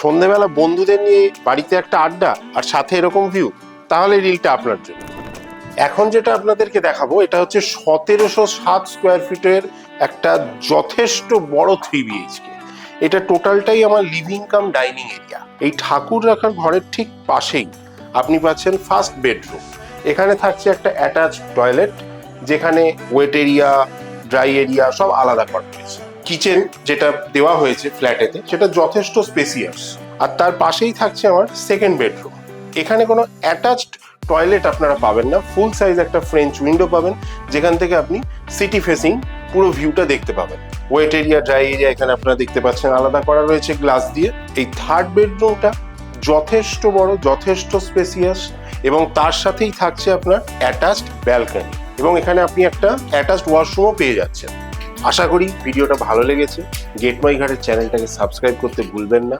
সন্ধ্যেবেলা বন্ধুদের নিয়ে বাড়িতে একটা আড্ডা আর সাথে এরকম ভিউ, তাহলে রিলটা আপনার জন্য। এখন যেটা আপনাদেরকে দেখাবো এটা হচ্ছে 1707 স্কোয়ার ফিটের একটা যথেষ্ট বড় 3 BHK। এটা টোটালটাই আমার লিভিং কাম ডাইনিং এরিয়া। এই ঠাকুর রাখার ঘরের ঠিক পাশেই আপনি পাচ্ছেন ফার্স্ট বেডরুম। এখানে থাকছে একটা অ্যাটাচ টয়লেট, যেখানে ওয়েট এরিয়া, ড্রাই এরিয়া সব আলাদা করা হয়েছে। কিচেন যেটা দেওয়া হয়েছে ফ্ল্যাটেতে সেটা যথেষ্ট স্পেসিয়াস। আর তার পাশেই থাকছে আমার সেকেন্ড বেডরুম। এখানে কোনো অ্যাটাচড টয়লেট আপনারা পাবেন না, ফুল সাইজ একটা ফ্রেঞ্চ উইন্ডো পাবেন, যেখান থেকে আপনি সিটি ফেসিং পুরো ভিউটা দেখতে পাবেন। ওয়েট এরিয়া, ড্রাই এরিয়া এখানে আপনারা দেখতে পাচ্ছেন আলাদা করা রয়েছে গ্লাস দিয়ে। এই থার্ড বেডরুমটা যথেষ্ট বড়, যথেষ্ট স্পেসিয়াস, এবং তার সাথেই থাকছে আপনার অ্যাটাচড ব্যালকনি, এবং এখানে আপনি একটা অ্যাটাচড ওয়াশরুমও পেয়ে যাচ্ছেন। আশা করি ভিডিওটা ভালো লেগেছে। গেট মাই ঘাটের চ্যানেলটাকে সাবস্ক্রাইব করতে ভুলবেন না।